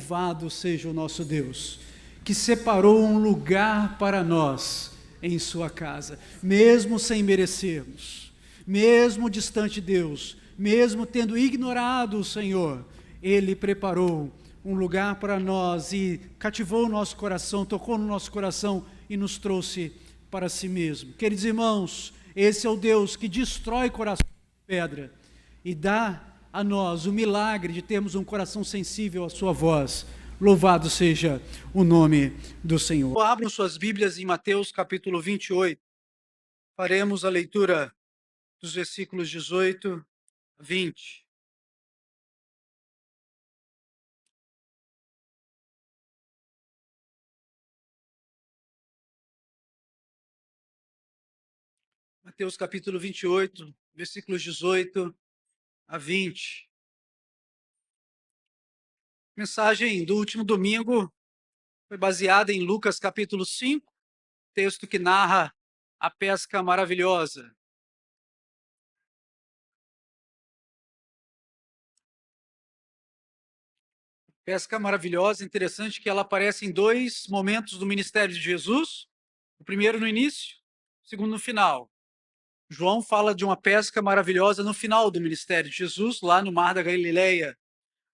Louvado seja o nosso Deus, que separou um lugar para nós em sua casa, mesmo sem merecermos, mesmo distante de Deus, mesmo tendo ignorado o Senhor, Ele preparou um lugar para nós e cativou o nosso coração, tocou no nosso coração e nos trouxe para si mesmo. Queridos irmãos, esse é o Deus que destrói coração de pedra e dá a nós o milagre de termos um coração sensível à sua voz. Louvado seja o nome do Senhor. Abram suas Bíblias em Mateus capítulo 28. Faremos a leitura dos versículos 18 a 20. Mateus capítulo 28, versículos 18 a 20. A mensagem do último domingo foi baseada em Lucas capítulo 5, texto que narra a pesca maravilhosa. Pesca maravilhosa, interessante que ela aparece em dois momentos do ministério de Jesus. O primeiro no início, o segundo no final. João fala de uma pesca maravilhosa no final do ministério de Jesus, lá no Mar da Galileia.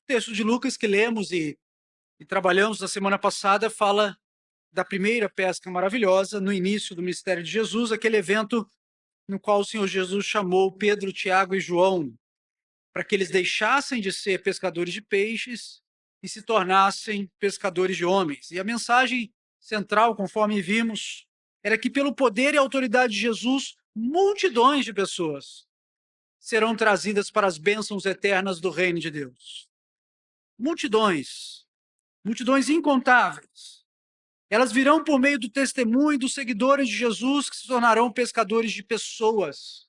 O texto de Lucas que lemos e trabalhamos na semana passada fala da primeira pesca maravilhosa no início do ministério de Jesus, aquele evento no qual o Senhor Jesus chamou Pedro, Tiago e João para que eles deixassem de ser pescadores de peixes e se tornassem pescadores de homens. E a mensagem central, conforme vimos, era que pelo poder e autoridade de Jesus, multidões de pessoas serão trazidas para as bênçãos eternas do reino de Deus. Multidões incontáveis. Elas virão por meio do testemunho dos seguidores de Jesus, que se tornarão pescadores de pessoas.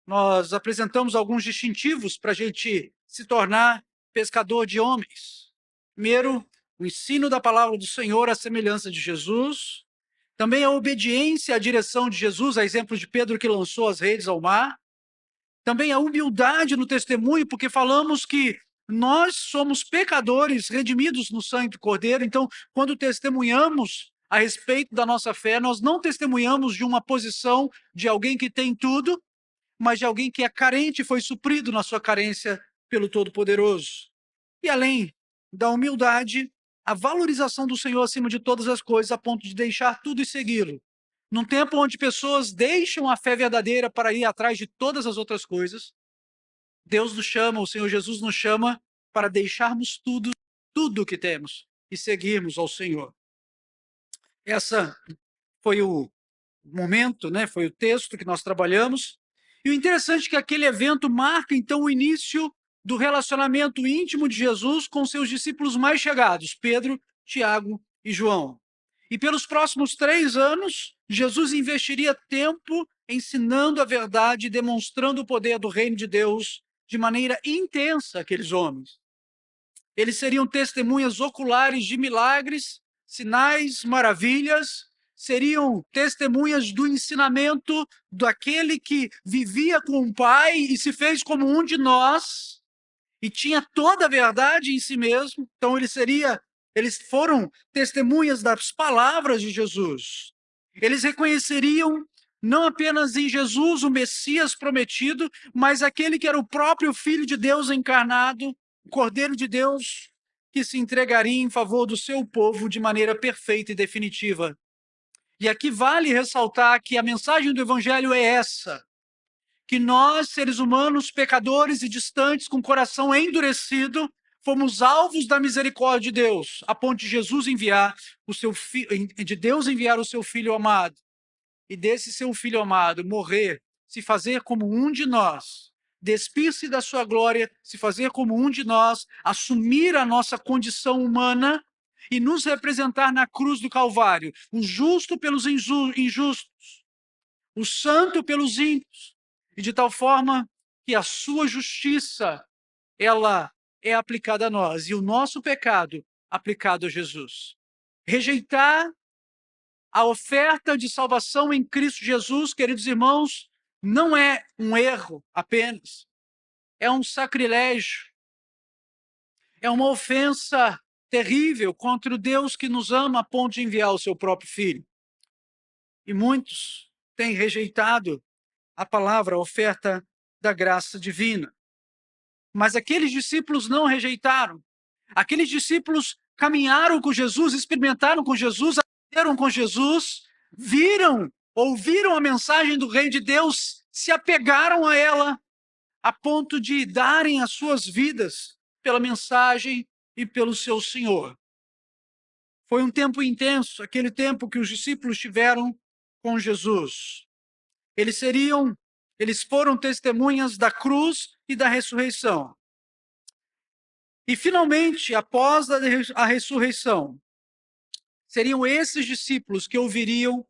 Nós apresentamos alguns distintivos para a gente se tornar pescador de homens. Primeiro, o ensino da palavra do Senhor à semelhança de Jesus. Também a obediência à direção de Jesus, a exemplo de Pedro que lançou as redes ao mar. Também a humildade no testemunho, porque falamos que nós somos pecadores redimidos no sangue do Cordeiro. Então, quando testemunhamos a respeito da nossa fé, nós não testemunhamos de uma posição de alguém que tem tudo, mas de alguém que é carente e foi suprido na sua carência pelo Todo-Poderoso. E além da humildade, a valorização do Senhor acima de todas as coisas, a ponto de deixar tudo e segui-lo. Num tempo onde pessoas deixam a fé verdadeira para ir atrás de todas as outras coisas, Deus nos chama, o Senhor Jesus nos chama para deixarmos tudo o que temos e seguirmos ao Senhor. Essa foi o momento, foi o texto que nós trabalhamos. E o interessante é que aquele evento marca, então, o início do relacionamento íntimo de Jesus com seus discípulos mais chegados, Pedro, Tiago e João. E pelos próximos 3 anos, Jesus investiria tempo ensinando a verdade, demonstrando o poder do reino de Deus de maneira intensa àqueles homens. Eles seriam testemunhas oculares de milagres, sinais, maravilhas, seriam testemunhas do ensinamento daquele que vivia com o Pai e se fez como um de nós e tinha toda a verdade em si mesmo. Então eles foram testemunhas das palavras de Jesus. Eles reconheceriam não apenas em Jesus o Messias prometido, mas aquele que era o próprio Filho de Deus encarnado, o Cordeiro de Deus, que se entregaria em favor do seu povo de maneira perfeita e definitiva. E aqui vale ressaltar que a mensagem do Evangelho é essa, que nós, seres humanos, pecadores e distantes, com o coração endurecido, fomos alvos da misericórdia de Deus, a ponto de Jesus enviar de Deus enviar o seu Filho amado, e desse seu Filho amado morrer, se fazer como um de nós, despir-se da sua glória, se fazer como um de nós, assumir a nossa condição humana e nos representar na cruz do Calvário, o justo pelos injustos, o santo pelos ímpios, e de tal forma que a sua justiça, ela é aplicada a nós, e o nosso pecado aplicado a Jesus. Rejeitar a oferta de salvação em Cristo Jesus, queridos irmãos, não é um erro apenas, é um sacrilégio, é uma ofensa terrível contra o Deus que nos ama a ponto de enviar o seu próprio Filho. E muitos têm rejeitado a palavra, a oferta da graça divina. Mas aqueles discípulos não rejeitaram. Aqueles discípulos caminharam com Jesus, experimentaram com Jesus, aprenderam com Jesus, viram, ouviram a mensagem do Reino de Deus, se apegaram a ela, a ponto de darem as suas vidas pela mensagem e pelo seu Senhor. Foi um tempo intenso, aquele tempo que os discípulos tiveram com Jesus. Eles foram testemunhas da cruz e da ressurreição. E finalmente, após a ressurreição, seriam esses discípulos que ouviriam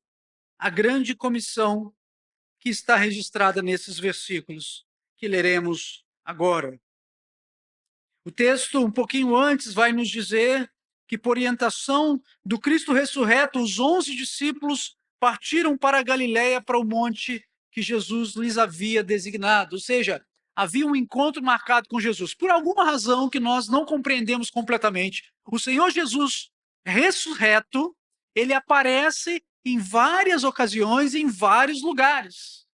a grande comissão que está registrada nesses versículos que leremos agora. O texto, um pouquinho antes, vai nos dizer que, por orientação do Cristo ressurreto, os 11 discípulos partiram para a Galiléia, para o monte que Jesus lhes havia designado. Ou seja, havia um encontro marcado com Jesus. Por alguma razão que nós não compreendemos completamente, o Senhor Jesus ressurreto, ele aparece em várias ocasiões, em vários lugares.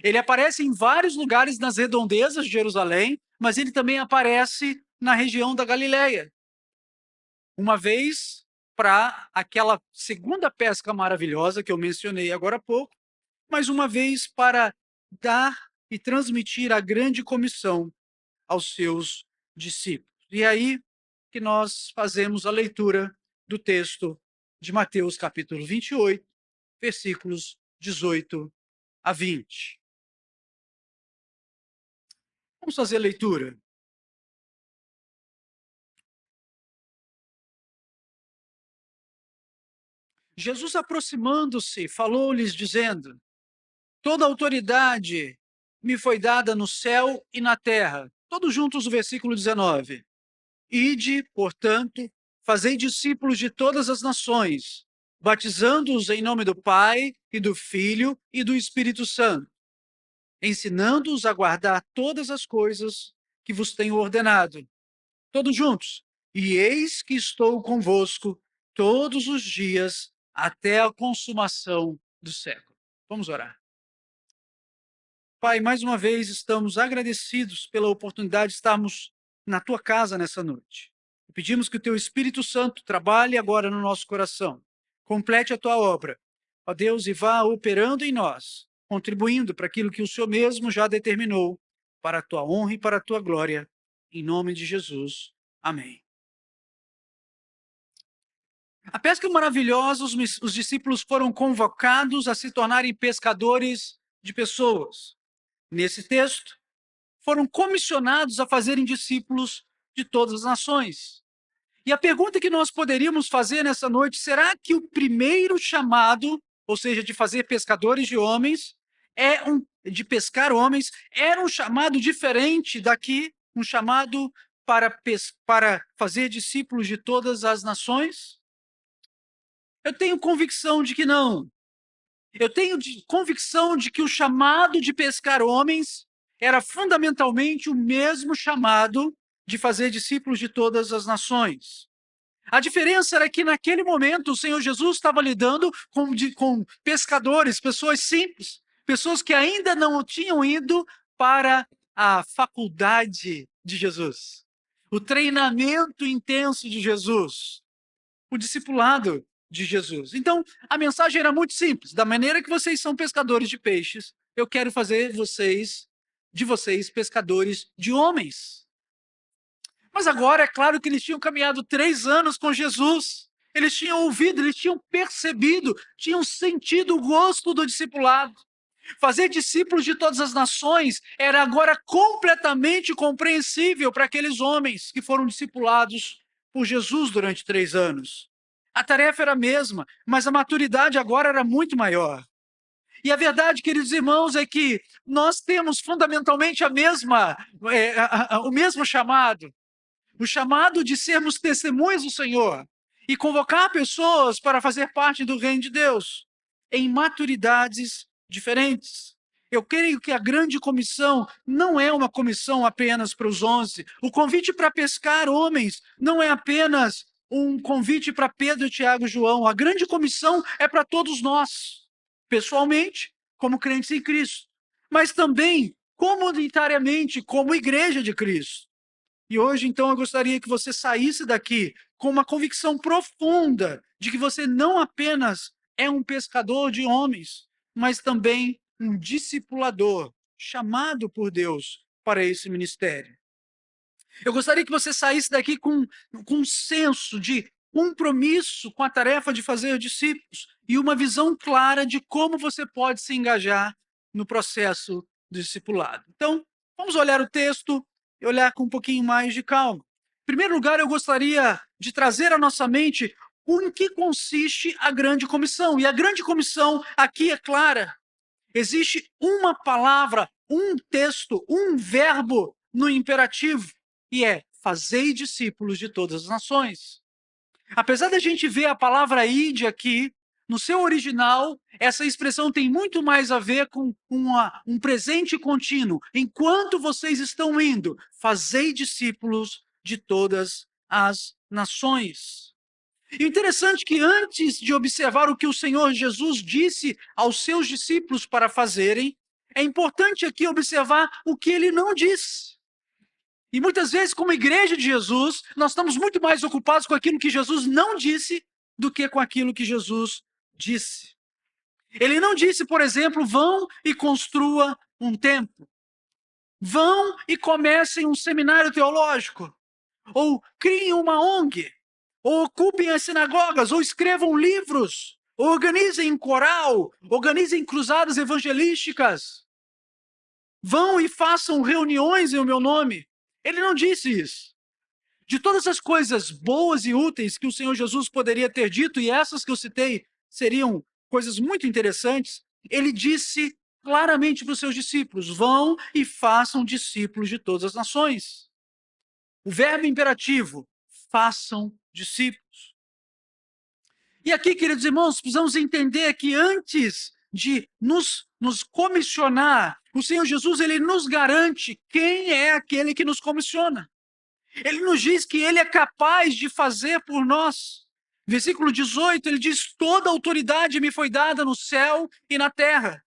Ele aparece em vários lugares nas redondezas de Jerusalém, mas ele também aparece na região da Galiléia. Uma vez para aquela segunda pesca maravilhosa que eu mencionei agora há pouco, mas uma vez para dar e transmitir a grande comissão aos seus discípulos. E é aí que nós fazemos a leitura do texto de Mateus capítulo 28, versículos 18 a 20. Vamos fazer a leitura. Jesus, aproximando-se, falou-lhes, dizendo: toda autoridade me foi dada no céu e na terra. Todos juntos o versículo 19. Ide, portanto, fazei discípulos de todas as nações, batizando-os em nome do Pai e do Filho e do Espírito Santo, ensinando-os a guardar todas as coisas que vos tenho ordenado. Todos juntos. E eis que estou convosco todos os dias até a consumação do século. Vamos orar. Pai, mais uma vez estamos agradecidos pela oportunidade de estarmos na tua casa nessa noite. Pedimos que o teu Espírito Santo trabalhe agora no nosso coração, complete a tua obra, ó Deus, e vá operando em nós, contribuindo para aquilo que o Senhor mesmo já determinou, para a tua honra e para a tua glória, em nome de Jesus. Amém. A pesca maravilhosa, os discípulos foram convocados a se tornarem pescadores de pessoas. Nesse texto, foram comissionados a fazerem discípulos de todas as nações. E a pergunta que nós poderíamos fazer nessa noite, será que o primeiro chamado, ou seja, de fazer pescadores de homens, de pescar homens, era um chamado diferente daqui, um chamado para fazer discípulos de todas as nações? Eu tenho convicção de que não. Eu tenho convicção de que o chamado de pescar homens era fundamentalmente o mesmo chamado de fazer discípulos de todas as nações. A diferença era que naquele momento o Senhor Jesus estava lidando com pescadores, pessoas simples, pessoas que ainda não tinham ido para a faculdade de Jesus, o treinamento intenso de Jesus, o discipulado de Jesus. Então, a mensagem era muito simples. Da maneira que vocês são pescadores de peixes, eu quero fazer de vocês pescadores de homens. Mas agora, é claro que eles tinham caminhado 3 anos com Jesus. Eles tinham ouvido, eles tinham percebido, tinham sentido o gosto do discipulado. Fazer discípulos de todas as nações era agora completamente compreensível para aqueles homens que foram discipulados por Jesus durante 3 anos. A tarefa era a mesma, mas a maturidade agora era muito maior. E a verdade, queridos irmãos, é que nós temos fundamentalmente o mesmo chamado. O chamado de sermos testemunhas do Senhor e convocar pessoas para fazer parte do reino de Deus em maturidades diferentes. Eu creio que a grande comissão não é uma comissão apenas para os 11. O convite para pescar homens não é apenas um convite para Pedro, Tiago e João. A grande comissão é para todos nós, pessoalmente, como crentes em Cristo, mas também comunitariamente, como igreja de Cristo. E hoje, então, eu gostaria que você saísse daqui com uma convicção profunda de que você não apenas é um pescador de homens, mas também um discipulador chamado por Deus para esse ministério. Eu gostaria que você saísse daqui com um senso de compromisso com a tarefa de fazer discípulos e uma visão clara de como você pode se engajar no processo do discipulado. Então, vamos olhar o texto e olhar com um pouquinho mais de calma. Em primeiro lugar, eu gostaria de trazer à nossa mente em que consiste a grande comissão. E a grande comissão aqui é clara. Existe uma palavra, um texto, um verbo no imperativo, e é: fazei discípulos de todas as nações. Apesar da gente ver a palavra ide aqui, no seu original, essa expressão tem muito mais a ver com um presente contínuo. Enquanto vocês estão indo, fazei discípulos de todas as nações. E o interessante é que antes de observar o que o Senhor Jesus disse aos seus discípulos para fazerem, é importante aqui observar o que ele não disse. E muitas vezes, como igreja de Jesus, nós estamos muito mais ocupados com aquilo que Jesus não disse do que com aquilo que Jesus disse. Ele não disse, por exemplo, vão e construa um templo. Vão e comecem um seminário teológico. Ou criem uma ONG. Ou ocupem as sinagogas, ou escrevam livros, ou organizem coral, organizem cruzadas evangelísticas. Vão e façam reuniões em o meu nome. Ele não disse isso. De todas as coisas boas e úteis que o Senhor Jesus poderia ter dito, e essas que eu citei seriam coisas muito interessantes, ele disse claramente para os seus discípulos: vão e façam discípulos de todas as nações. O verbo imperativo, façam discípulos. E aqui, queridos irmãos, precisamos entender que antes de nos comissionar, o Senhor Jesus ele nos garante quem é aquele que nos comissiona. Ele nos diz que ele é capaz de fazer por nós. Versículo 18, ele diz: toda autoridade me foi dada no céu e na terra.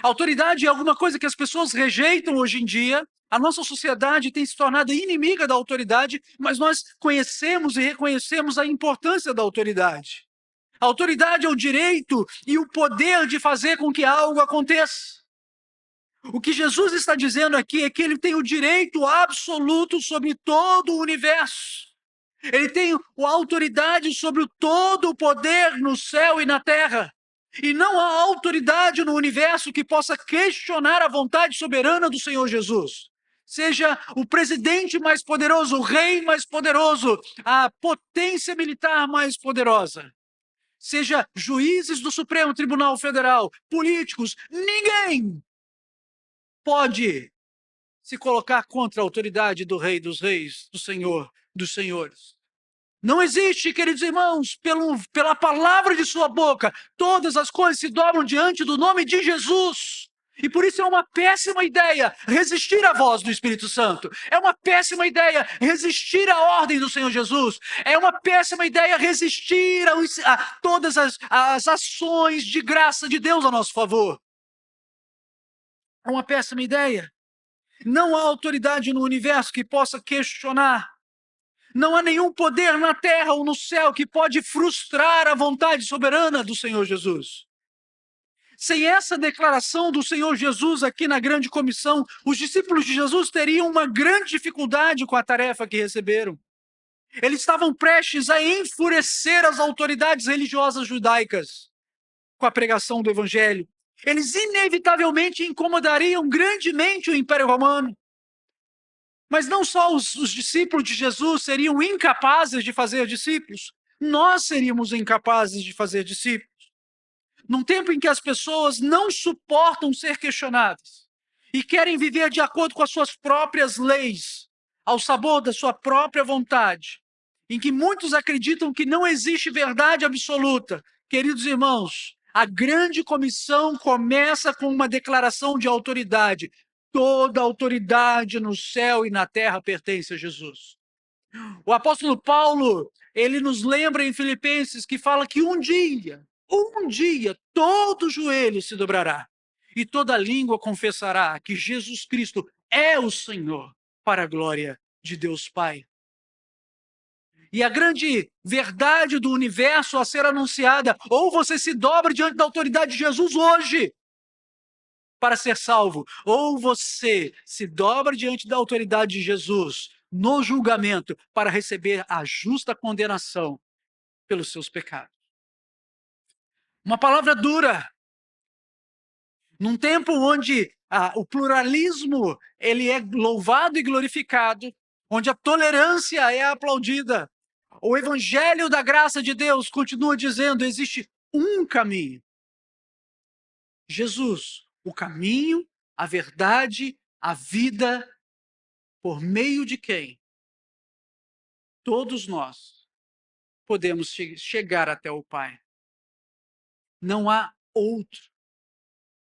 Autoridade é alguma coisa que as pessoas rejeitam hoje em dia. A nossa sociedade tem se tornado inimiga da autoridade, mas nós conhecemos e reconhecemos a importância da autoridade. A autoridade é o direito e o poder de fazer com que algo aconteça. O que Jesus está dizendo aqui é que ele tem o direito absoluto sobre todo o universo. Ele tem a autoridade sobre todo o poder no céu e na terra. E não há autoridade no universo que possa questionar a vontade soberana do Senhor Jesus. Seja o presidente mais poderoso, o rei mais poderoso, a potência militar mais poderosa. Seja juízes do Supremo Tribunal Federal, políticos, ninguém pode se colocar contra a autoridade do Rei dos Reis, do Senhor dos Senhores. Não existe, queridos irmãos, pela palavra de sua boca, todas as coisas se dobram diante do nome de Jesus. E por isso é uma péssima ideia resistir à voz do Espírito Santo. É uma péssima ideia resistir à ordem do Senhor Jesus. É uma péssima ideia resistir a todas as ações de graça de Deus a nosso favor. É uma péssima ideia. Não há autoridade no universo que possa questionar. Não há nenhum poder na terra ou no céu que pode frustrar a vontade soberana do Senhor Jesus. Sem essa declaração do Senhor Jesus aqui na grande comissão, os discípulos de Jesus teriam uma grande dificuldade com a tarefa que receberam. Eles estavam prestes a enfurecer as autoridades religiosas judaicas com a pregação do evangelho. Eles inevitavelmente incomodariam grandemente o Império Romano. Mas não só os discípulos de Jesus seriam incapazes de fazer discípulos, nós seríamos incapazes de fazer discípulos. Num tempo em que as pessoas não suportam ser questionadas e querem viver de acordo com as suas próprias leis, ao sabor da sua própria vontade, em que muitos acreditam que não existe verdade absoluta, queridos irmãos, A grande comissão começa com uma declaração de autoridade. Toda autoridade no céu e na terra pertence a Jesus. O apóstolo Paulo, ele nos lembra em Filipenses que fala que um dia, todo joelho se dobrará e toda língua confessará que Jesus Cristo é o Senhor, para a glória de Deus Pai. E a grande verdade do universo a ser anunciada, ou você se dobra diante da autoridade de Jesus hoje para ser salvo, ou você se dobra diante da autoridade de Jesus no julgamento para receber a justa condenação pelos seus pecados. Uma palavra dura, num tempo onde o pluralismo ele é louvado e glorificado, onde a tolerância é aplaudida. O evangelho da graça de Deus continua dizendo: existe um caminho. Jesus, o caminho, a verdade, a vida, por meio de quem todos nós podemos chegar até o Pai. Não há outro.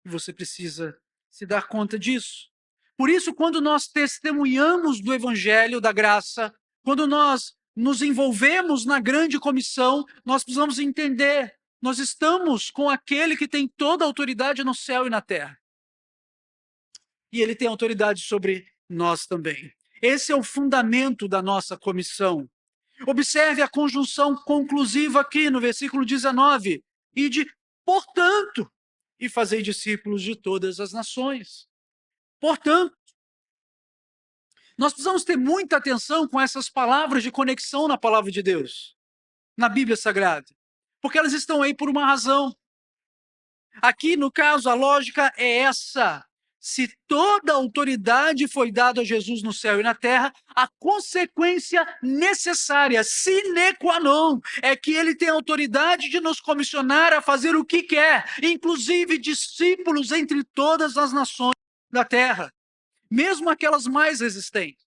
E você precisa se dar conta disso. Por isso, quando nós testemunhamos do evangelho da graça, quando nós nos envolvemos na grande comissão, nós precisamos entender, nós estamos com aquele que tem toda a autoridade no céu e na terra. E ele tem autoridade sobre nós também. Esse é o fundamento da nossa comissão. Observe a conjunção conclusiva aqui no versículo 19. E de, portanto, e fazei discípulos de todas as nações. Portanto, nós precisamos ter muita atenção com essas palavras de conexão na palavra de Deus, na Bíblia Sagrada, porque elas estão aí por uma razão. Aqui, no caso, a lógica é essa. Se toda a autoridade foi dada a Jesus no céu e na terra, a consequência necessária, sine qua non, é que ele tem autoridade de nos comissionar a fazer o que quer, inclusive discípulos entre todas as nações da terra, mesmo aquelas mais resistentes.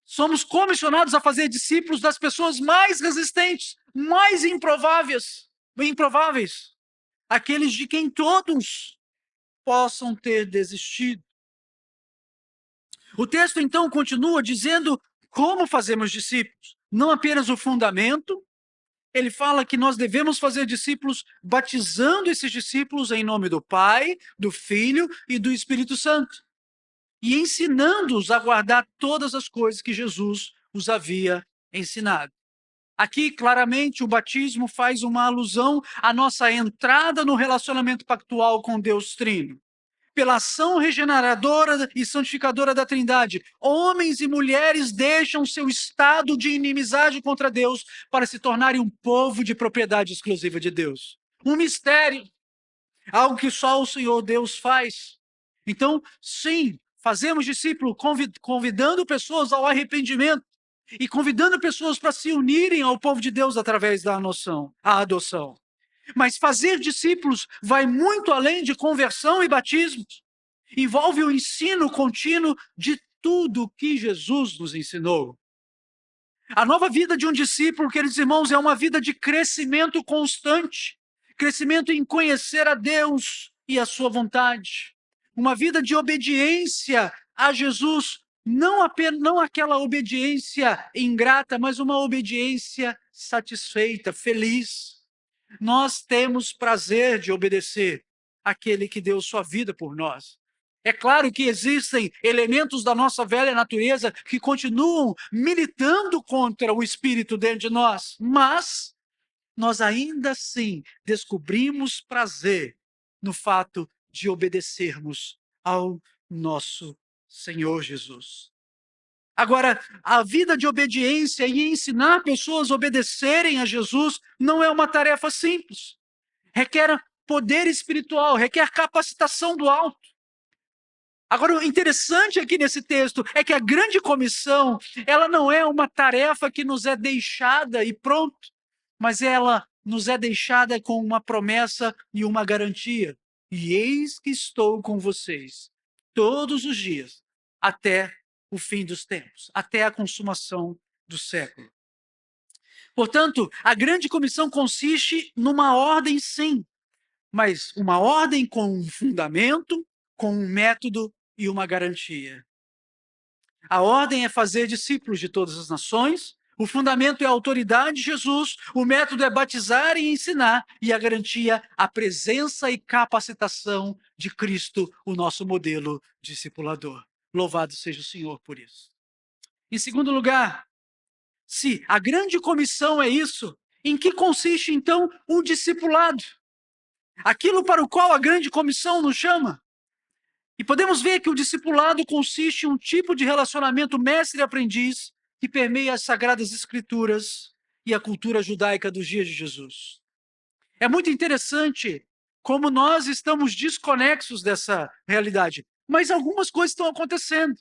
Somos comissionados a fazer discípulos das pessoas mais resistentes, mais improváveis, aqueles de quem todos possam ter desistido. O texto, então, continua dizendo como fazemos discípulos. Não apenas o fundamento, ele fala que nós devemos fazer discípulos batizando esses discípulos em nome do Pai, do Filho e do Espírito Santo, e ensinando-os a guardar todas as coisas que Jesus os havia ensinado. Aqui, claramente, o batismo faz uma alusão à nossa entrada no relacionamento pactual com Deus Trino. Pela ação regeneradora e santificadora da Trindade, homens e mulheres deixam seu estado de inimizade contra Deus para se tornarem um povo de propriedade exclusiva de Deus. Um mistério, algo que só o Senhor Deus faz. Então, sim, fazemos discípulo convidando pessoas ao arrependimento e convidando pessoas para se unirem ao povo de Deus através da adoção. Mas fazer discípulos vai muito além de conversão e batismo. Envolve o ensino contínuo de tudo que Jesus nos ensinou. A nova vida de um discípulo, queridos irmãos, é uma vida de crescimento constante. Crescimento em conhecer a Deus e a sua vontade. Uma vida de obediência a Jesus, não aquela obediência ingrata, mas uma obediência satisfeita, feliz. Nós temos prazer de obedecer àquele que deu sua vida por nós. É claro que existem elementos da nossa velha natureza que continuam militando contra o Espírito dentro de nós, mas nós ainda assim descobrimos prazer no fato de obedecermos ao nosso Senhor Jesus. Agora, a vida de obediência e ensinar pessoas a obedecerem a Jesus não é uma tarefa simples. Requer poder espiritual, requer capacitação do alto. Agora, o interessante aqui nesse texto é que a grande comissão, ela não é uma tarefa que nos é deixada e pronto, mas ela nos é deixada com uma promessa e uma garantia. E eis que estou com vocês todos os dias, até o fim dos tempos, até a consumação do século. Portanto, a grande comissão consiste numa ordem, sim, mas uma ordem com um fundamento, com um método e uma garantia. A ordem é fazer discípulos de todas as nações, o fundamento é a autoridade de Jesus, o método é batizar e ensinar, e a garantia, a presença e capacitação de Cristo, o nosso modelo discipulador. Louvado seja o Senhor por isso. Em segundo lugar, se a grande comissão é isso, em que consiste então o discipulado? Aquilo para o qual a grande comissão nos chama. E podemos ver que o discipulado consiste em um tipo de relacionamento mestre-aprendiz que permeia as sagradas escrituras e a cultura judaica dos dias de Jesus. É muito interessante como nós estamos desconexos dessa realidade, mas algumas coisas estão acontecendo.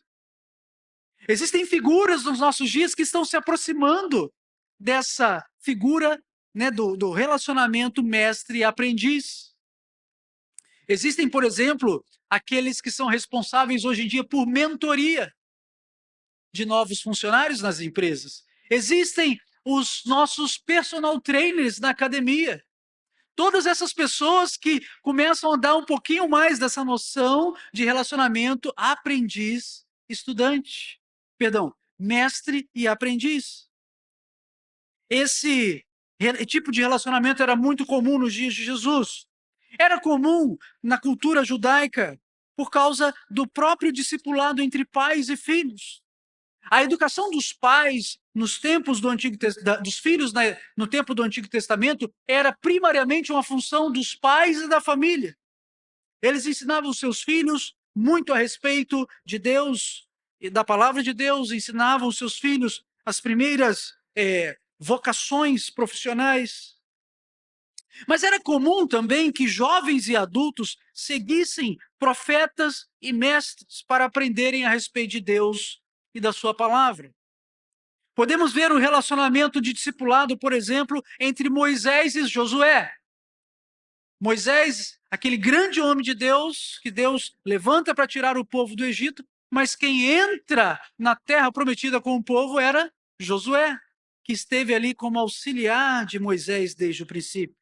Existem figuras nos nossos dias que estão se aproximando dessa figura, né, do relacionamento mestre-aprendiz. Existem, por exemplo, aqueles que são responsáveis hoje em dia por mentoria de novos funcionários nas empresas. Existem os nossos personal trainers na academia. Todas essas pessoas que começam a dar um pouquinho mais dessa noção de relacionamento aprendiz-estudante. Perdão, mestre e aprendiz. Esse tipo de relacionamento era muito comum nos dias de Jesus. Era comum na cultura judaica por causa do próprio discipulado entre pais e filhos. A educação dos pais nos tempos do Antigo dos filhos no tempo do Antigo Testamento era primariamente uma função dos pais e da família. Eles ensinavam seus filhos muito a respeito de Deus e da palavra de Deus, ensinavam seus filhos as primeiras vocações profissionais. Mas era comum também que jovens e adultos seguissem profetas e mestres para aprenderem a respeito de Deus e da sua palavra. Podemos ver o relacionamento de discipulado, por exemplo, entre Moisés e Josué. Moisés, aquele grande homem de Deus, que Deus levanta para tirar o povo do Egito, mas quem entra na terra prometida com o povo era Josué, que esteve ali como auxiliar de Moisés desde o princípio.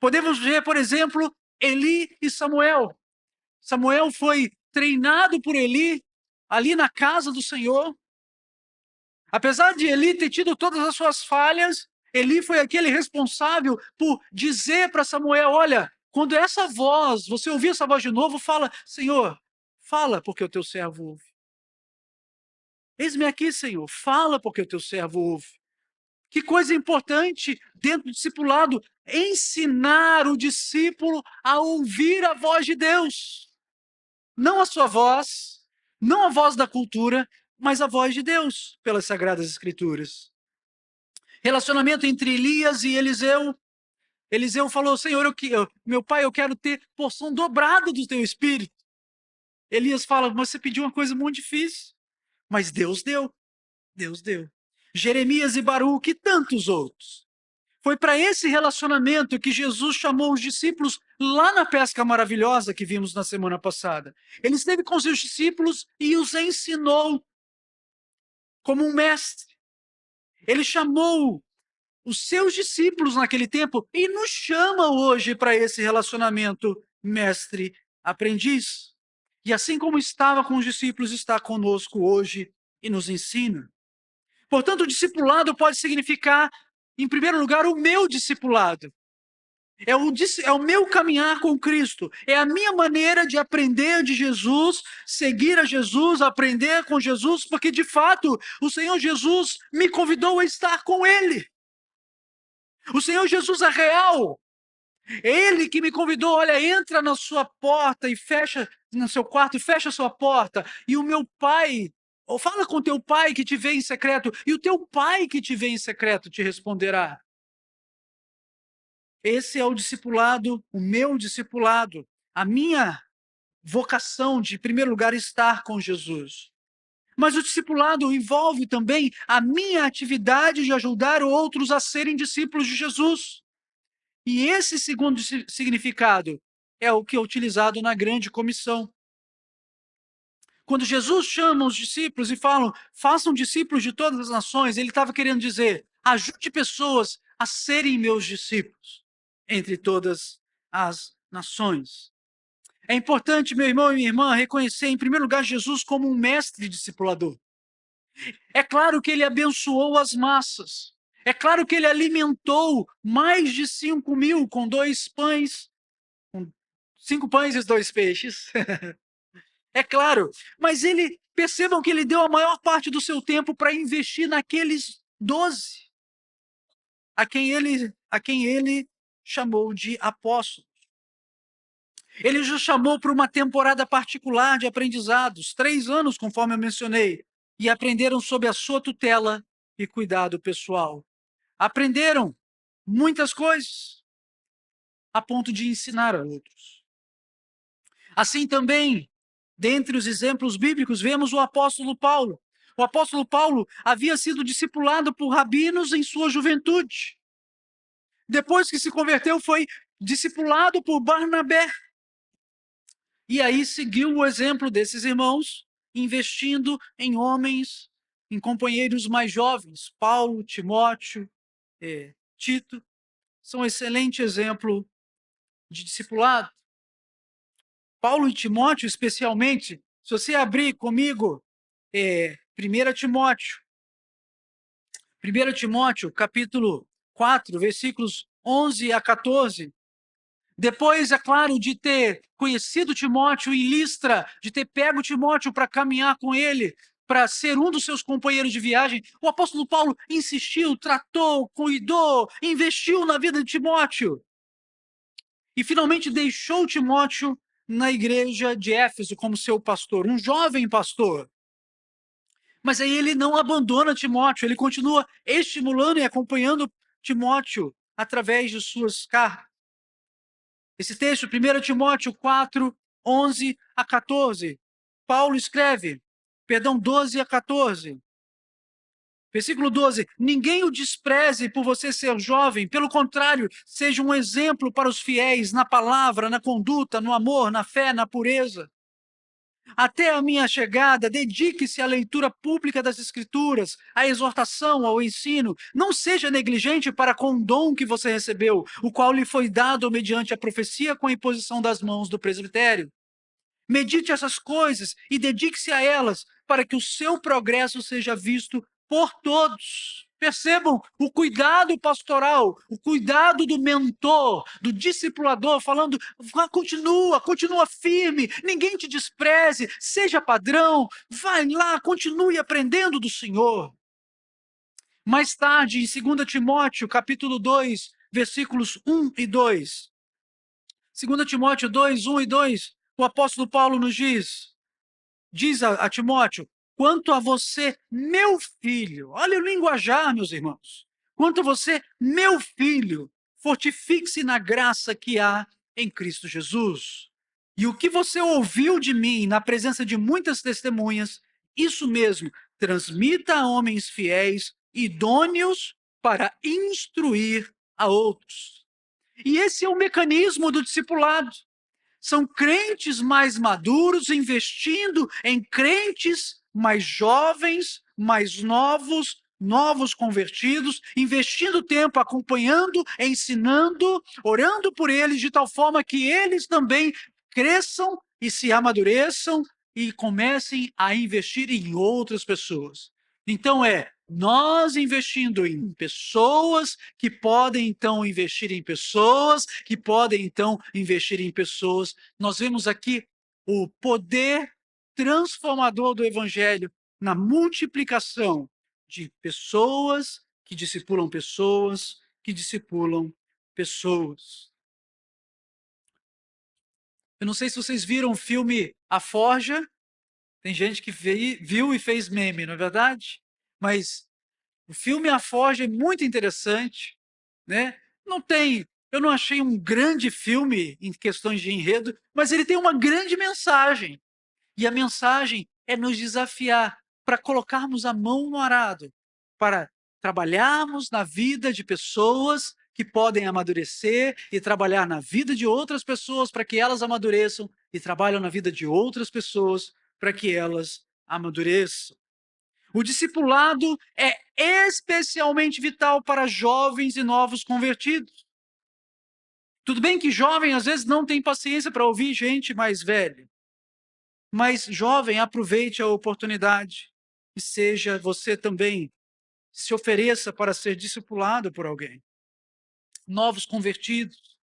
Podemos ver, por exemplo, Eli e Samuel. Samuel foi treinado por Eli ali na casa do Senhor. Apesar de Eli ter tido todas as suas falhas, Eli foi aquele responsável por dizer para Samuel: olha, quando essa voz, você ouvir essa voz de novo, fala: Senhor, fala porque o teu servo ouve. Eis-me aqui, Senhor, fala porque o teu servo ouve. Que coisa importante dentro do discipulado, ensinar o discípulo a ouvir a voz de Deus. Não a sua voz, não a voz da cultura, mas a voz de Deus pelas Sagradas Escrituras. Relacionamento entre Elias e Eliseu. Eliseu falou: Senhor, meu pai, eu quero ter porção dobrada do teu espírito. Elias fala: mas você pediu uma coisa muito difícil. Mas Deus deu. Deus deu. Jeremias e Baruque e tantos outros. Foi para esse relacionamento que Jesus chamou os discípulos lá na pesca maravilhosa que vimos na semana passada. Ele esteve com seus discípulos e os ensinou como um mestre. Ele chamou os seus discípulos naquele tempo e nos chama hoje para esse relacionamento mestre-aprendiz. E assim como estava com os discípulos, está conosco hoje e nos ensina. Portanto, o discipulado pode significar, em primeiro lugar, o meu discipulado. É o meu caminhar com Cristo. É a minha maneira de aprender de Jesus, seguir a Jesus, aprender com Jesus, porque, de fato, o Senhor Jesus me convidou a estar com Ele. O Senhor Jesus é real. Ele que me convidou, olha, entra na sua porta e fecha, no seu quarto e fecha a sua porta. E o meu pai, ou fala com teu pai que te vê em secreto, e o teu pai que te vê em secreto te responderá. Esse é o discipulado, o meu discipulado, a minha vocação de, em primeiro lugar, estar com Jesus. Mas o discipulado envolve também a minha atividade de ajudar outros a serem discípulos de Jesus. E esse segundo significado é o que é utilizado na grande comissão. Quando Jesus chama os discípulos e fala, façam discípulos de todas as nações, ele estava querendo dizer, ajude pessoas a serem meus discípulos entre todas as nações. É importante, meu irmão e minha irmã, reconhecer, em primeiro lugar, Jesus como um mestre discipulador. É claro que ele abençoou as massas. É claro que ele alimentou mais de 5.000 com 2 pães, com 5 pães e 2 peixes. É claro, mas percebam que ele deu a maior parte do seu tempo para investir naqueles 12, a quem ele chamou de apóstolos. Ele já chamou para uma temporada particular de aprendizados, 3 anos, conforme eu mencionei, e aprenderam sob a sua tutela e cuidado pessoal. Aprenderam muitas coisas, a ponto de ensinar a outros. Assim também, dentre os exemplos bíblicos, vemos o apóstolo Paulo. O apóstolo Paulo havia sido discipulado por rabinos em sua juventude. Depois que se converteu, foi discipulado por Barnabé. E aí seguiu o exemplo desses irmãos, investindo em homens, em companheiros mais jovens. Paulo, Timóteo, Tito, são um excelente exemplo de discipulado. Paulo e Timóteo, especialmente, se você abrir comigo, 1 Timóteo, 1 Timóteo, capítulo 4, versículos 11 a 14. Depois, é claro, de ter conhecido Timóteo em Listra, de ter pego Timóteo para caminhar com ele, para ser um dos seus companheiros de viagem, o apóstolo Paulo insistiu, tratou, cuidou, investiu na vida de Timóteo. E finalmente deixou Timóteo na igreja de Éfeso como seu pastor, um jovem pastor. Mas aí ele não abandona Timóteo, ele continua estimulando e acompanhando Timóteo através de suas cartas. Esse texto, 1 Timóteo 4, 11 a 14. Paulo escreve, 12 a 14. Versículo 12: ninguém o despreze por você ser jovem, pelo contrário, seja um exemplo para os fiéis na palavra, na conduta, no amor, na fé, na pureza. Até a minha chegada, dedique-se à leitura pública das Escrituras, à exortação, ao ensino. Não seja negligente para com o dom que você recebeu, o qual lhe foi dado mediante a profecia com a imposição das mãos do presbitério. Medite essas coisas e dedique-se a elas, para que o seu progresso seja visto por todos. Percebam o cuidado pastoral, o cuidado do mentor, do discipulador, falando: continua firme, ninguém te despreze, seja padrão, vai lá, continue aprendendo do Senhor. Mais tarde, em 2 Timóteo, capítulo 2, versículos 1 e 2. 2 Timóteo 2, 1 e 2, o apóstolo Paulo nos diz a Timóteo: quanto a você, meu filho, olha o linguajar, meus irmãos, quanto a você, meu filho, fortifique-se na graça que há em Cristo Jesus. E o que você ouviu de mim na presença de muitas testemunhas, isso mesmo, transmita a homens fiéis, idôneos para instruir a outros. E esse é o mecanismo do discipulado. São crentes mais maduros investindo em crentes mais jovens, mais novos convertidos, investindo tempo acompanhando, ensinando, orando por eles de tal forma que eles também cresçam e se amadureçam e comecem a investir em outras pessoas. Então nós investindo em pessoas que podem então investir em pessoas, que podem então investir em pessoas. Nós vemos aqui o poder transformador do evangelho na multiplicação de pessoas que discipulam pessoas, que discipulam pessoas. Eu não sei se vocês viram o filme A Forja. Tem gente que viu e fez meme, não é verdade? Mas o filme A Forja é muito interessante, né? Eu não achei um grande filme em questões de enredo, mas ele tem uma grande mensagem. E a mensagem é nos desafiar para colocarmos a mão no arado, para trabalharmos na vida de pessoas que podem amadurecer e trabalhar na vida de outras pessoas para que elas amadureçam e trabalham na vida de outras pessoas para que elas amadureçam. O discipulado é especialmente vital para jovens e novos convertidos. Tudo bem que jovem às vezes não tem paciência para ouvir gente mais velha, mas jovem, aproveite a oportunidade e seja você também, se ofereça para ser discipulado por alguém. Novos convertidos,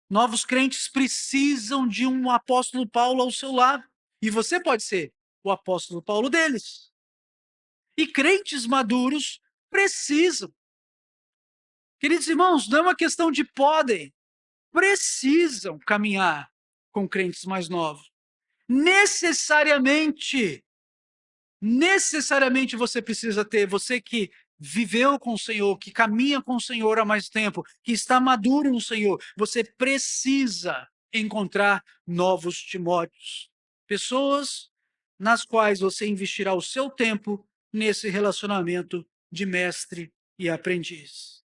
novos crentes precisam de um apóstolo Paulo ao seu lado, e você pode ser o apóstolo Paulo deles. E crentes maduros precisam. Queridos irmãos, não é uma questão de podem, precisam caminhar com crentes mais novos. Necessariamente você precisa ter, você que viveu com o Senhor, que caminha com o Senhor há mais tempo, que está maduro no Senhor, você precisa encontrar novos Timóteos. Pessoas nas quais você investirá o seu tempo nesse relacionamento de mestre e aprendiz.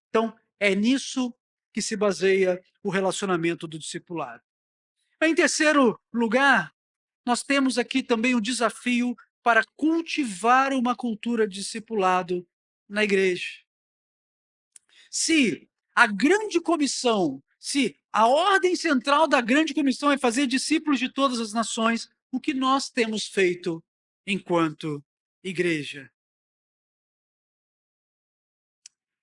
Então, é nisso que se baseia o relacionamento do discipulado. Em terceiro lugar, nós temos aqui também o desafio para cultivar uma cultura de discipulado na igreja. Se a grande comissão, se a ordem central da grande comissão é fazer discípulos de todas as nações, o que nós temos feito enquanto igreja?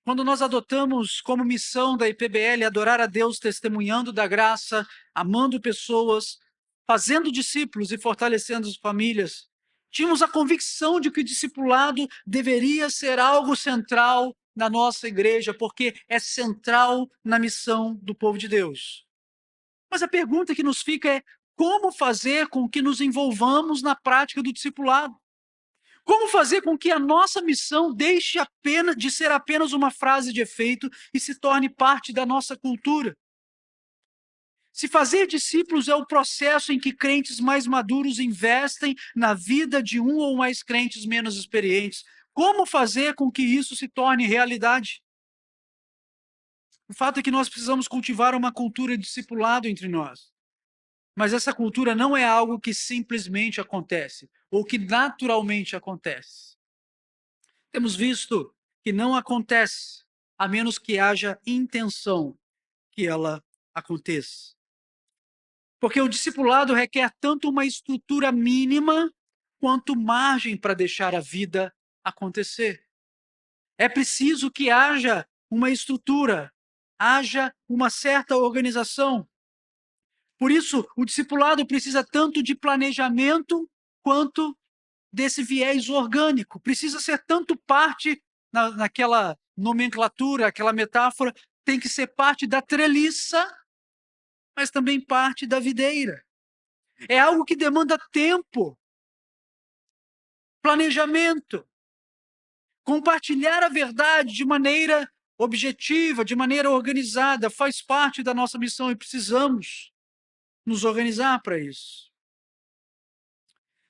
Quando nós adotamos como missão da IPBL adorar a Deus testemunhando da graça, amando pessoas, fazendo discípulos e fortalecendo as famílias, tínhamos a convicção de que o discipulado deveria ser algo central na nossa igreja, porque é central na missão do povo de Deus. Mas a pergunta que nos fica é: como fazer com que nos envolvamos na prática do discipulado? Como fazer com que a nossa missão deixe apenas de ser apenas uma frase de efeito e se torne parte da nossa cultura? Se fazer discípulos é o processo em que crentes mais maduros investem na vida de um ou mais crentes menos experientes, como fazer com que isso se torne realidade? O fato é que nós precisamos cultivar uma cultura de discipulado entre nós. Mas essa cultura não é algo que simplesmente acontece, ou que naturalmente acontece. Temos visto que não acontece, a menos que haja intenção que ela aconteça. Porque o discipulado requer tanto uma estrutura mínima quanto margem para deixar a vida acontecer. É preciso que haja uma estrutura, haja uma certa organização. Por isso, o discipulado precisa tanto de planejamento quanto desse viés orgânico. Precisa ser tanto parte, naquela nomenclatura, aquela metáfora, tem que ser parte da treliça, mas também parte da videira. É algo que demanda tempo, planejamento, compartilhar a verdade de maneira objetiva, de maneira organizada, faz parte da nossa missão e precisamos nos organizar para isso.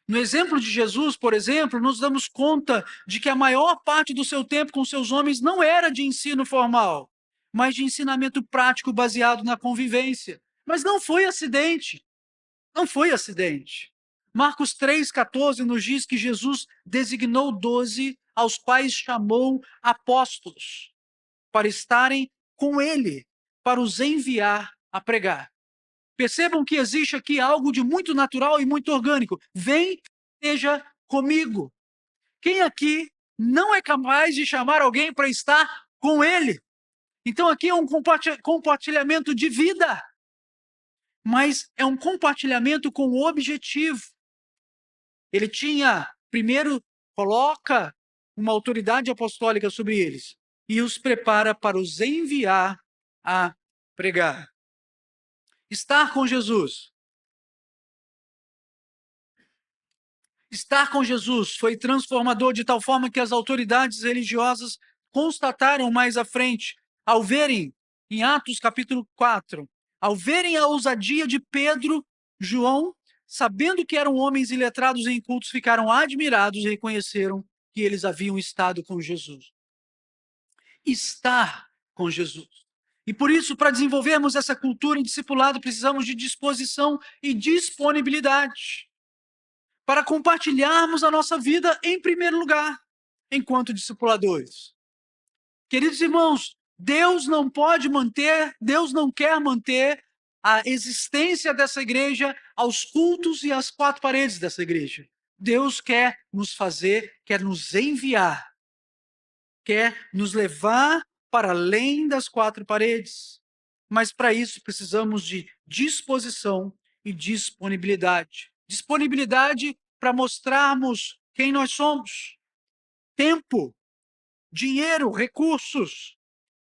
No exemplo de Jesus, por exemplo, nos damos conta de que a maior parte do seu tempo com seus homens não era de ensino formal, mas de ensinamento prático baseado na convivência. Mas não foi acidente. Não foi acidente. Marcos 3,14 nos diz que Jesus designou 12, aos quais chamou apóstolos, para estarem com ele, para os enviar a pregar. Percebam que existe aqui algo de muito natural e muito orgânico. Vem, esteja comigo. Quem aqui não é capaz de chamar alguém para estar com ele? Então aqui é um compartilhamento de vida, mas é um compartilhamento com o objetivo. Ele primeiro, coloca uma autoridade apostólica sobre eles e os prepara para os enviar a pregar. Estar com Jesus. Estar com Jesus foi transformador de tal forma que as autoridades religiosas constataram mais à frente, ao verem, em Atos capítulo 4, ao verem a ousadia de Pedro, João, sabendo que eram homens iletrados e incultos, ficaram admirados e reconheceram que eles haviam estado com Jesus. Estar com Jesus. E por isso, para desenvolvermos essa cultura em discipulado, precisamos de disposição e disponibilidade para compartilharmos a nossa vida em primeiro lugar, enquanto discipuladores. Queridos irmãos, Deus não quer manter a existência dessa igreja aos cultos e às quatro paredes dessa igreja. Deus quer nos enviar, quer nos levar para além das quatro paredes. Mas para isso precisamos de disposição e disponibilidade. Disponibilidade para mostrarmos quem nós somos. Tempo, dinheiro, recursos.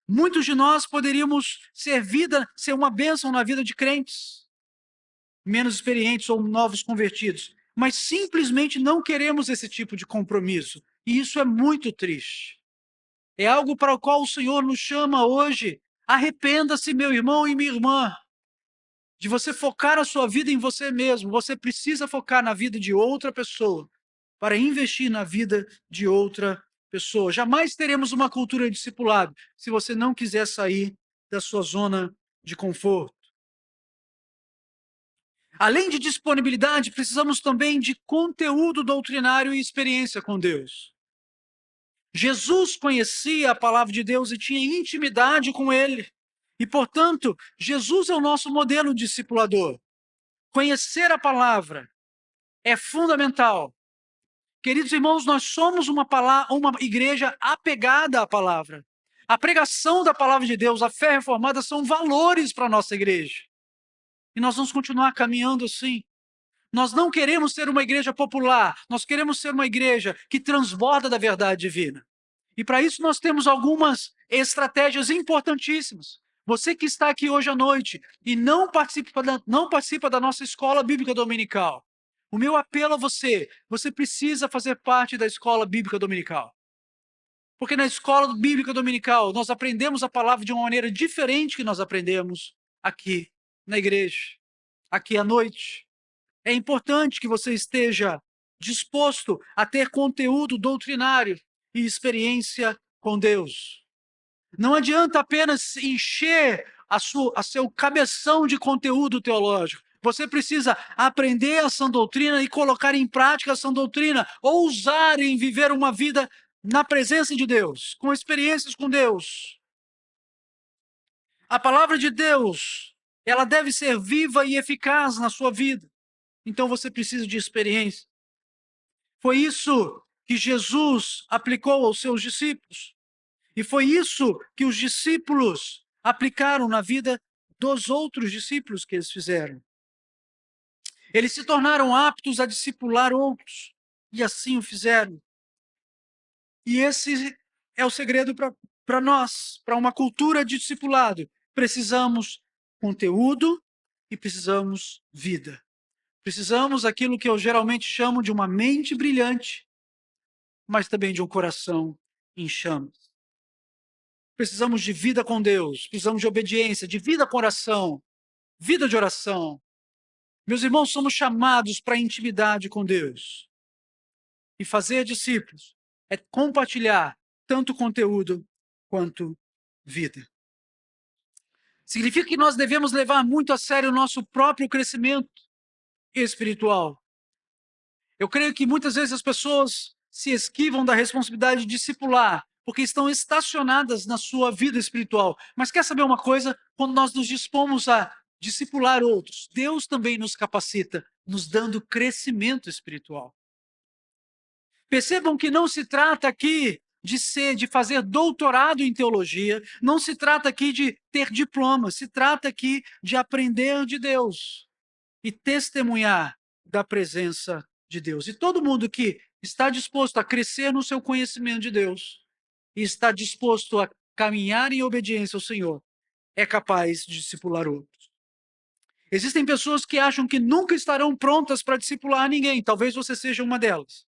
Muitos de nós poderíamos ser uma bênção na vida de crentes, menos experientes ou novos convertidos, mas simplesmente não queremos esse tipo de compromisso. E isso é muito triste. É algo para o qual o Senhor nos chama hoje. Arrependa-se, meu irmão e minha irmã, de você focar a sua vida em você mesmo. Você precisa focar na vida de outra pessoa para investir na vida de outra pessoa. Jamais teremos uma cultura de discipulado se você não quiser sair da sua zona de conforto. Além de disponibilidade, precisamos também de conteúdo doutrinário e experiência com Deus. Jesus conhecia a palavra de Deus e tinha intimidade com ele. E, portanto, Jesus é o nosso modelo discipulador. Conhecer a palavra é fundamental. Queridos irmãos, nós somos uma igreja apegada à palavra. A pregação da palavra de Deus, a fé reformada são valores para a nossa igreja. E nós vamos continuar caminhando assim. Nós não queremos ser uma igreja popular, nós queremos ser uma igreja que transborda da verdade divina. E para isso nós temos algumas estratégias importantíssimas. Você que está aqui hoje à noite e não participa da nossa escola bíblica dominical, o meu apelo a você precisa fazer parte da escola bíblica dominical. Porque na escola bíblica dominical nós aprendemos a palavra de uma maneira diferente que nós aprendemos aqui na igreja, aqui à noite. É importante que você esteja disposto a ter conteúdo doutrinário e experiência com Deus. Não adianta apenas encher a seu cabeção de conteúdo teológico. Você precisa aprender a sã doutrina e colocar em prática a sã doutrina, ousar em viver uma vida na presença de Deus, com experiências com Deus. A palavra de Deus, ela deve ser viva e eficaz na sua vida. Então você precisa de experiência. Foi isso que Jesus aplicou aos seus discípulos. E foi isso que os discípulos aplicaram na vida dos outros discípulos que eles fizeram. Eles se tornaram aptos a discipular outros. E assim o fizeram. E esse é o segredo para nós, para uma cultura de discipulado. Precisamos conteúdo e precisamos vida. Precisamos aquilo que eu geralmente chamo de uma mente brilhante, mas também de um coração em chamas. Precisamos de vida com Deus, precisamos de obediência, de vida com oração, vida de oração. Meus irmãos, somos chamados para a intimidade com Deus. E fazer discípulos é compartilhar tanto conteúdo quanto vida. Significa que nós devemos levar muito a sério o nosso próprio crescimento espiritual. Eu creio que muitas vezes as pessoas se esquivam da responsabilidade de discipular, porque estão estacionadas na sua vida espiritual. Mas quer saber uma coisa? Quando nós nos dispomos a discipular outros, Deus também nos capacita, nos dando crescimento espiritual. Percebam que não se trata aqui de fazer doutorado em teologia, não se trata aqui de ter diploma, se trata aqui de aprender de Deus e testemunhar da presença de Deus. E todo mundo que está disposto a crescer no seu conhecimento de Deus e está disposto a caminhar em obediência ao Senhor, é capaz de discipular outros. Existem pessoas que acham que nunca estarão prontas para discipular ninguém. Talvez você seja uma delas.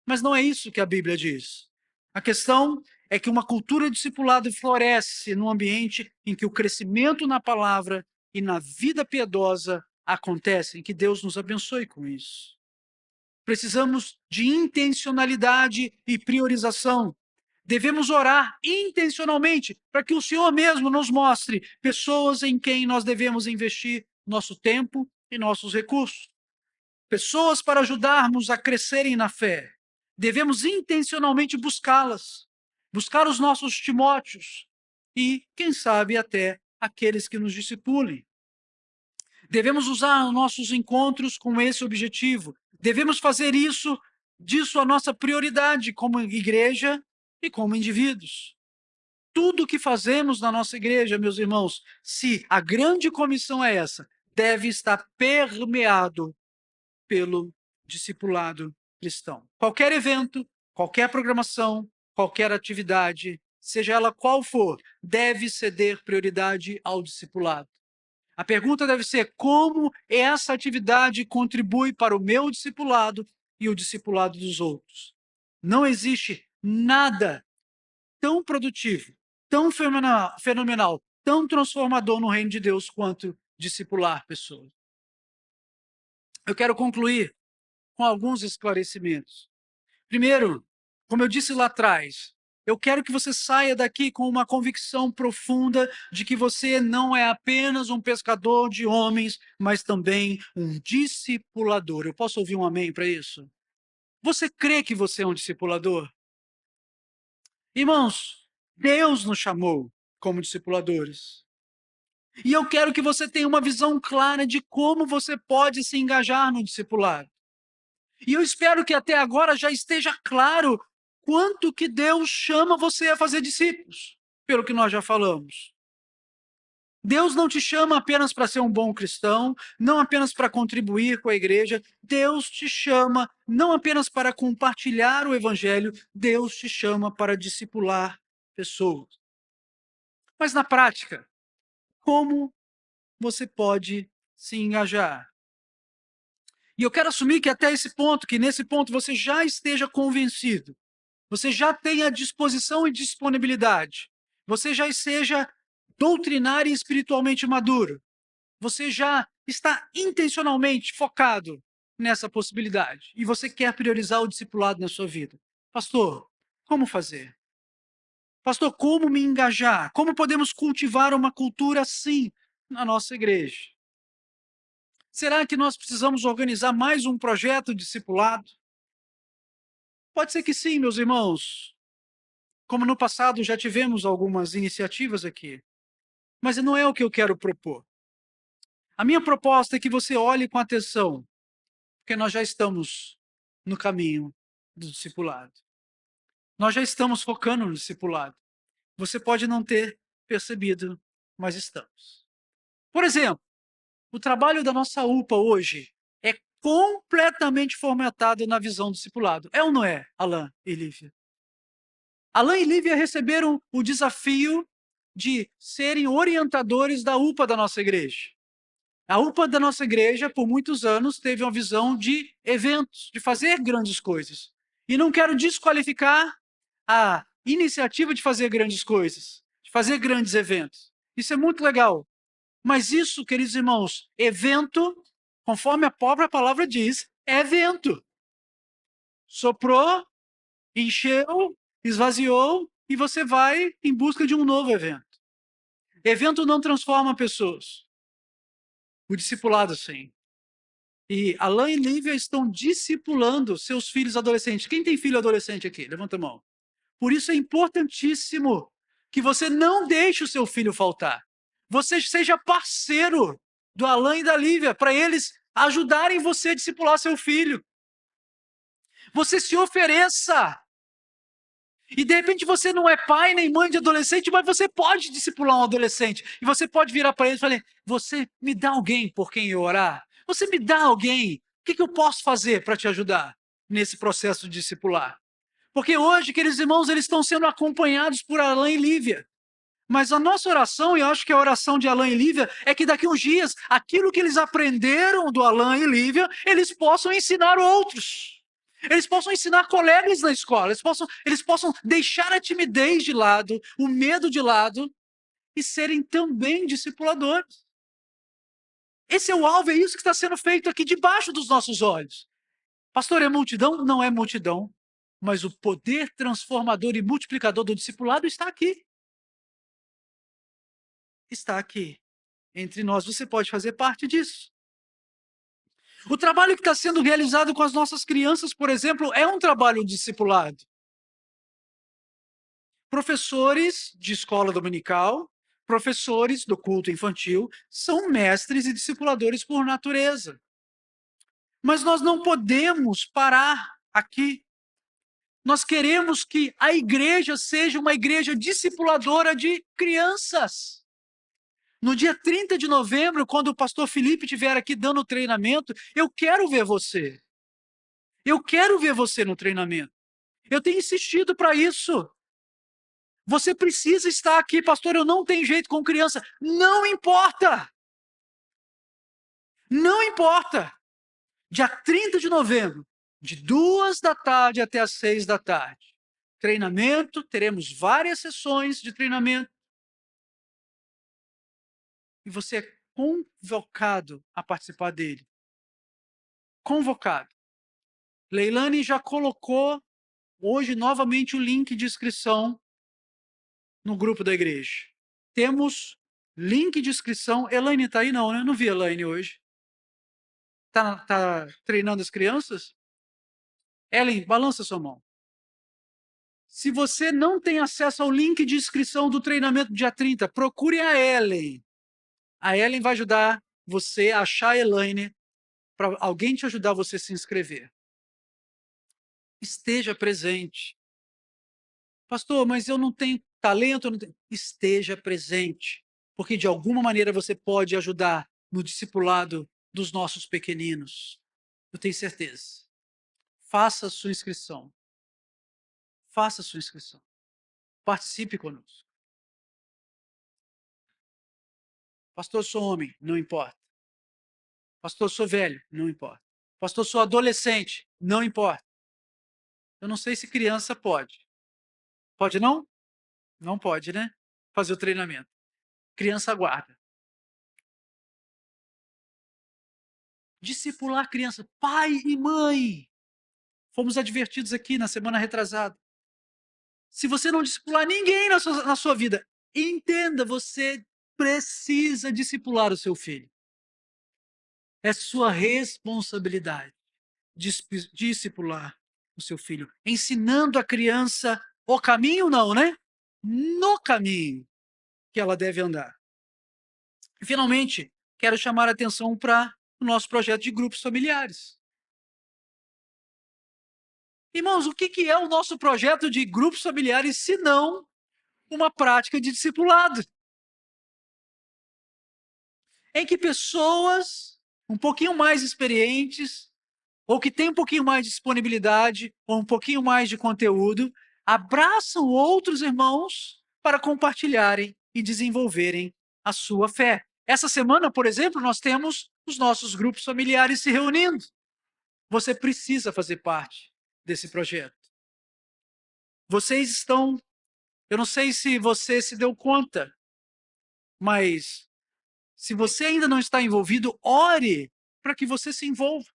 Mas não é isso que a Bíblia diz. A questão é que uma cultura discipulada floresce num ambiente em que o crescimento na palavra e na vida piedosa acontecem. Que Deus nos abençoe com isso. Precisamos de intencionalidade e priorização. Devemos orar intencionalmente para que o Senhor mesmo nos mostre pessoas em quem nós devemos investir nosso tempo e nossos recursos. Pessoas para ajudarmos a crescerem na fé. Devemos intencionalmente buscá-las. Buscar os nossos Timóteos e, quem sabe, até aqueles que nos discipulem. Devemos usar nossos encontros com esse objetivo. Devemos fazer disso a nossa prioridade como igreja e como indivíduos. Tudo o que fazemos na nossa igreja, meus irmãos, se a grande comissão é essa, deve estar permeado pelo discipulado cristão. Qualquer evento, qualquer programação, qualquer atividade, seja ela qual for, deve ceder prioridade ao discipulado. A pergunta deve ser como essa atividade contribui para o meu discipulado e o discipulado dos outros. Não existe nada tão produtivo, tão fenomenal, tão transformador no reino de Deus quanto discipular pessoas. Eu quero concluir com alguns esclarecimentos. Primeiro, como eu disse lá atrás, eu quero que você saia daqui com uma convicção profunda de que você não é apenas um pescador de homens, mas também um discipulador. Eu posso ouvir um amém para isso? Você crê que você é um discipulador? Irmãos, Deus nos chamou como discipuladores. E eu quero que você tenha uma visão clara de como você pode se engajar no discipulado. E eu espero que até agora já esteja claro quanto que Deus chama você a fazer discípulos, pelo que nós já falamos. Deus não te chama apenas para ser um bom cristão, não apenas para contribuir com a igreja. Deus te chama não apenas para compartilhar o evangelho, Deus te chama para discipular pessoas. Mas na prática, como você pode se engajar? E eu quero assumir que até esse ponto, que nesse ponto você já esteja convencido, você já tenha disposição e disponibilidade, você já seja doutrinário e espiritualmente maduro, você já está intencionalmente focado nessa possibilidade e você quer priorizar o discipulado na sua vida. Pastor, como fazer? Pastor, como me engajar? Como podemos cultivar uma cultura assim na nossa igreja? Será que nós precisamos organizar mais um projeto de discipulado? Pode ser que sim, meus irmãos. Como no passado já tivemos algumas iniciativas aqui. Mas não é o que eu quero propor. A minha proposta é que você olhe com atenção, porque nós já estamos no caminho do discipulado. Nós já estamos focando no discipulado. Você pode não ter percebido, mas estamos. Por exemplo, o trabalho da nossa UPA hoje é completamente formatado na visão do discipulado. É ou não é, Alain e Lívia? Alain e Lívia receberam o desafio de serem orientadores da UPA da nossa igreja. A UPA da nossa igreja, por muitos anos, teve uma visão de eventos, de fazer grandes coisas. E não quero desqualificar a iniciativa de fazer grandes coisas, de fazer grandes eventos. Isso é muito legal. Mas isso, queridos irmãos, evento, conforme a própria palavra diz, é evento. Soprou, encheu, esvaziou e você vai em busca de um novo evento. Evento não transforma pessoas. O discipulado, sim. E Alain e Lívia estão discipulando seus filhos adolescentes. Quem tem filho adolescente aqui? Levanta a mão. Por isso é importantíssimo que você não deixe o seu filho faltar. Você seja parceiro do Alain e da Lívia, para eles ajudarem você a discipular seu filho. Você se ofereça. E de repente você não é pai nem mãe de adolescente, mas você pode discipular um adolescente. E você pode virar para ele e falar: você me dá alguém por quem eu orar? Você me dá alguém? O que eu posso fazer para te ajudar nesse processo de discipular? Porque hoje, queridos irmãos, eles estão sendo acompanhados por Alain e Lívia. Mas a nossa oração, e eu acho que a oração de Alain e Lívia, é que daqui a uns dias, aquilo que eles aprenderam do Alain e Lívia, eles possam ensinar outros. Eles possam ensinar colegas na escola, eles possam deixar a timidez de lado, o medo de lado, e serem também discipuladores. Esse é o alvo, é isso que está sendo feito aqui debaixo dos nossos olhos. Pastor, é multidão? Não é multidão, mas o poder transformador e multiplicador do discipulado está aqui. Está aqui entre nós. Você pode fazer parte disso. O trabalho que está sendo realizado com as nossas crianças, por exemplo, é um trabalho discipulado. Professores de escola dominical, professores do culto infantil, são mestres e discipuladores por natureza. Mas nós não podemos parar aqui. Nós queremos que a igreja seja uma igreja discipuladora de crianças. No dia 30 de novembro, quando o pastor Felipe estiver aqui dando treinamento, eu quero ver você. Eu quero ver você no treinamento. Eu tenho insistido para isso. Você precisa estar aqui, pastor. Eu não tenho jeito com criança. Não importa. Não importa. Dia 30 de novembro, de 2 da tarde até as 6 da tarde. Treinamento, teremos várias sessões de treinamento. E você é convocado a participar dele. Convocado. Leilane já colocou hoje novamente o link de inscrição no grupo da igreja. Temos link de inscrição. Elaine está aí? Não, né? Não vi a Elaine hoje. Tá treinando as crianças? Ellen, balança sua mão. Se você não tem acesso ao link de inscrição do treinamento dia 30, procure a Ellen. A Ellen vai ajudar você a achar a Elaine para alguém te ajudar você a se inscrever. Esteja presente. Pastor, mas eu não tenho talento. Não tenho... Esteja presente, porque de alguma maneira você pode ajudar no discipulado dos nossos pequeninos. Eu tenho certeza. Faça a sua inscrição. Faça a sua inscrição. Participe conosco. Pastor, sou homem, não importa. Pastor, sou velho, não importa. Pastor, sou adolescente, não importa. Eu não sei se criança pode. Pode não? Não pode, né? Fazer o treinamento. Criança aguarda. Discipular criança, pai e mãe. Fomos advertidos aqui na semana retrasada. Se você não discipular ninguém na sua vida, entenda, você precisa discipular o seu filho. É sua responsabilidade discipular o seu filho, ensinando a criança o caminho, não, né? No caminho que ela deve andar. E, finalmente, quero chamar a atenção para o nosso projeto de grupos familiares. Irmãos, o que é o nosso projeto de grupos familiares, se não uma prática de discipulado? Em que pessoas um pouquinho mais experientes, ou que têm um pouquinho mais de disponibilidade, ou um pouquinho mais de conteúdo, abraçam outros irmãos para compartilharem e desenvolverem a sua fé. Essa semana, por exemplo, nós temos os nossos grupos familiares se reunindo. Você precisa fazer parte desse projeto. Vocês estão, eu não sei se você se deu conta, mas se você ainda não está envolvido, ore para que você se envolva.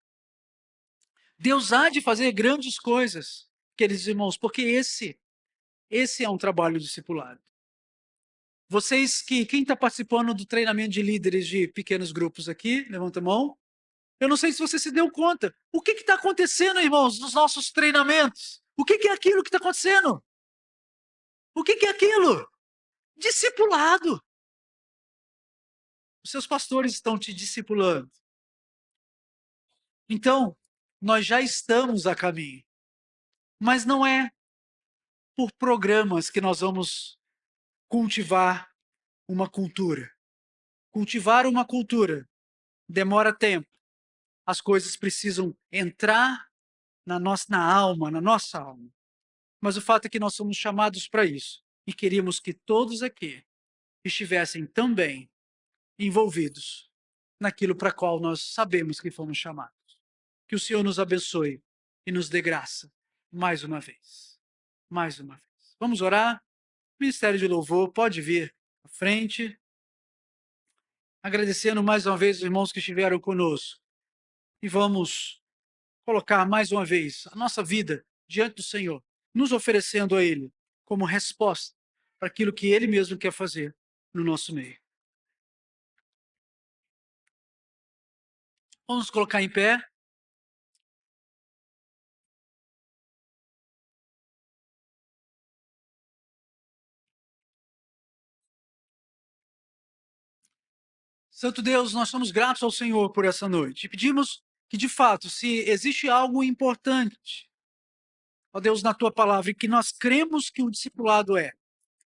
Deus há de fazer grandes coisas, queridos irmãos, porque esse é um trabalho discipulado. Vocês quem está participando do treinamento de líderes de pequenos grupos aqui, levanta a mão. Eu não sei se você se deu conta. O que está acontecendo, irmãos, nos nossos treinamentos? O que é aquilo que está acontecendo? O que é aquilo? Discipulado. Os seus pastores estão te discipulando. Então, nós já estamos a caminho. Mas não é por programas que nós vamos cultivar uma cultura. Cultivar uma cultura demora tempo. As coisas precisam entrar na nossa alma. Mas o fato é que nós somos chamados para isso. E queríamos que todos aqui estivessem também envolvidos naquilo para qual nós sabemos que fomos chamados. Que o Senhor nos abençoe e nos dê graça mais uma vez. Mais uma vez. Vamos orar? Ministério de Louvor, pode vir à frente. Agradecendo mais uma vez os irmãos que estiveram conosco. E vamos colocar mais uma vez a nossa vida diante do Senhor, nos oferecendo a Ele como resposta para aquilo que Ele mesmo quer fazer no nosso meio. Vamos nos colocar em pé. Santo Deus, nós somos gratos ao Senhor por essa noite e pedimos que, de fato, se existe algo importante, ó Deus, na tua palavra, e que nós cremos que o discipulado é,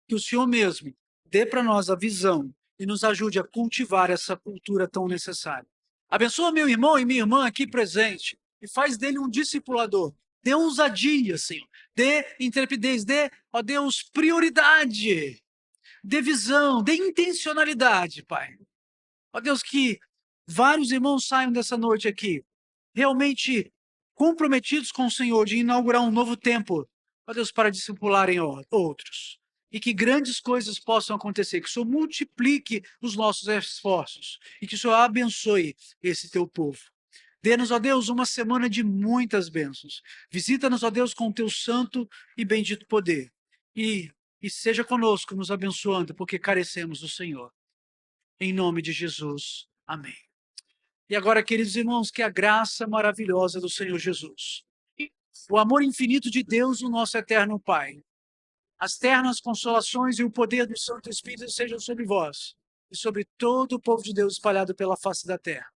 que o Senhor mesmo dê para nós a visão e nos ajude a cultivar essa cultura tão necessária. Abençoa meu irmão e minha irmã aqui presente e faz dele um discipulador. Dê ousadia, Senhor. Dê intrepidez, dê, ó Deus, prioridade. Dê visão, dê intencionalidade, Pai. Ó Deus, que vários irmãos saiam dessa noite aqui realmente comprometidos com o Senhor de inaugurar um novo tempo, ó Deus, para discipularem outros. E que grandes coisas possam acontecer, que o Senhor multiplique os nossos esforços e que o Senhor abençoe esse teu povo. Dê-nos, ó Deus, uma semana de muitas bênçãos. Visita-nos, ó Deus, com o teu santo e bendito poder. E seja conosco, nos abençoando, porque carecemos do Senhor. Em nome de Jesus. Amém. E agora, queridos irmãos, que a graça maravilhosa do Senhor Jesus, o amor infinito de Deus, o nosso eterno Pai, as ternas consolações e o poder do Santo Espírito sejam sobre vós e sobre todo o povo de Deus espalhado pela face da terra,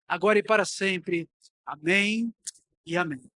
agora e para sempre. Amém e amém.